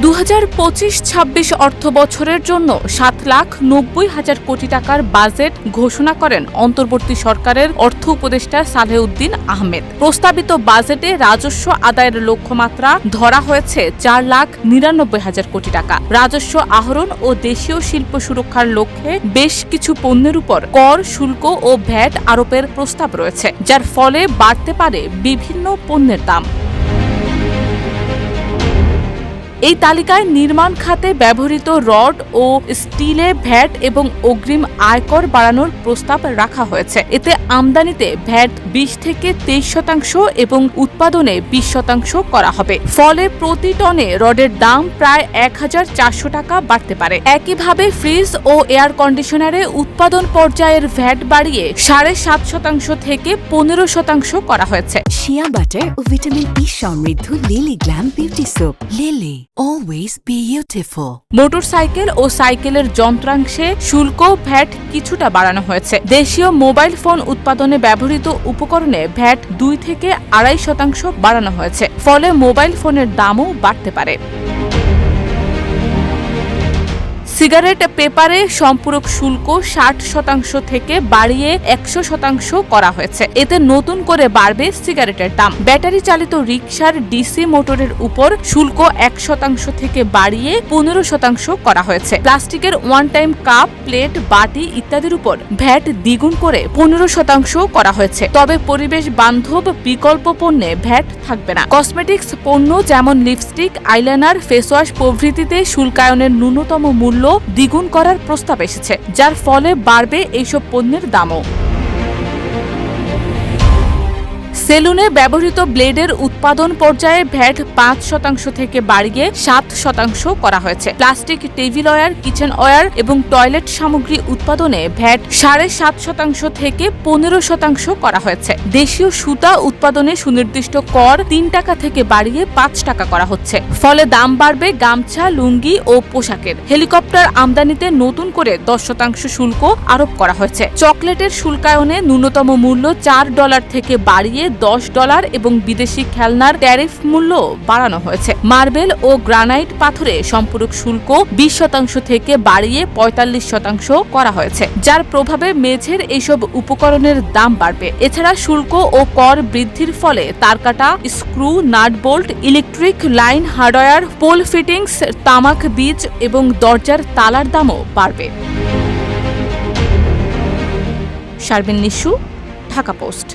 2025-26 অর্থ বছরের জন্য 7,90,000 কোটি টাকার বাজেট ঘোষণা করেন অন্তর্বর্তী সরকারের অর্থ উপদেষ্টা সালেহউদ্দিন আহমেদ। প্রস্তাবিত বাজেটে রাজস্ব আদায়ের লক্ষ্যমাত্রা ধরা হয়েছে 4,99,000 কোটি টাকা। রাজস্ব আহরণ ও দেশীয় শিল্প সুরক্ষার লক্ষ্যে বেশ কিছু পণ্যের উপর কর, শুল্ক ও ভ্যাট আরোপের প্রস্তাব রয়েছে, যার ফলে বাড়তে পারে বিভিন্ন পণ্যের দাম। এই তালিকায় নির্মাণ খাতে ব্যবহৃত রড ও স্টিলে ভ্যাট এবং অগ্রিম আয়কর বাড়ানোর প্রস্তাব রাখা হয়েছে। এতে আমদানিতে ভ্যাট 20 থেকে 23% এবং উৎপাদনে 20% করা হবে। ফলে প্রতি টনে রডের দাম প্রায় 1,400 টাকা বাড়তে পারে। একইভাবে ফ্রিজ ও এয়ার কন্ডিশনারে উৎপাদন পর্যায়ের ভ্যাট বাড়িয়ে 7.5% থেকে 15% করা হয়েছে। শিয়া বাটার ও ভিটামিন ই সমৃদ্ধ Lily glam beauty soap. Lily, always beautiful। Motorcycle ও সাইকেলের যন্ত্রাংশে শুল্ক ভ্যাট কিছুটা বাড়ানো হয়েছে। দেশীয় মোবাইল ফোন উৎপাদনে ব্যবহৃত উপকরণে ভ্যাট 2 থেকে 2.5% বাড়ানো হয়েছে। ফলে মোবাইল ফোনের দামও বাড়তে পারে। সিগারেট পেপারে সম্পূরক শুল্ক 60% থেকে বাড়িয়ে 100% করা হয়েছে। এতে নতুন করে বাড়বে সিগারেটের দাম। ব্যাটারি চালিত রিকশার ডিসি মোটরের উপর শুল্ক 1% থেকে বাড়িয়ে 15% করা হয়েছে। প্লাস্টিকের ওয়ান টাইম কাপ, প্লেট, বাটি ইত্যাদির উপর ভ্যাট দ্বিগুণ করে 15% করা হয়েছে। তবে পরিবেশ বান্ধব বিকল্প পণ্যে ভ্যাট থাকবে না। কসমেটিক্স পণ্য যেমন লিপস্টিক, আইলাইনার, ফেসওয়াশ প্রভৃতিতে শুল্কায়নের ন্যূনতম মূল্য দ্বিগুণ করার প্রস্তাব এসেছে, যার ফলে বাড়বে এইসব পণ্যের দামও। সেলুনে ব্যবহৃত ব্লেডের উৎপাদন পর্যায়ে ভ্যাট 5% থেকে বাড়িয়ে 7% করা হয়েছে। Plastic, table ware, kitchen ware এবং টয়লেট সামগ্রী উৎপাদনে ভ্যাট 7.5% থেকে 15% করা হয়েছে। দেশীয় সুতা উৎপাদনে সুনির্দিষ্ট কর 3 টাকা থেকে বাড়িয়ে 5 টাকা করা হচ্ছে। ফলে দাম বাড়বে গামছা, লুঙ্গি ও পোশাকের। হেলিকপ্টার আমদানিতে নতুন করে 10% শুল্ক আরোপ করা হয়েছে। চকলেটের শুল্কায়নে ন্যূনতম মূল্য $4 থেকে বাড়িয়ে $10 এবং বিদেশি খেলনার ট্যারিফ মূল্য বাড়ানো হয়েছে। মার্বেল ও গ্রানাইট পাথরে সম্পূরক শুল্ক 20% থেকে বাড়িয়ে 45% করা হয়েছে, যার প্রভাবে মেঝের এইসব উপকরণের দাম বাড়বে। এছাড়া শুল্ক ও কর বৃদ্ধির ফলে তারকাটা, screw, nut bolt, electric line, hardware, pole fittings, তামাক বীজ এবং দরজার তালার দামও বাড়বে। শারমিন নিশু, ঢাকা পোস্ট।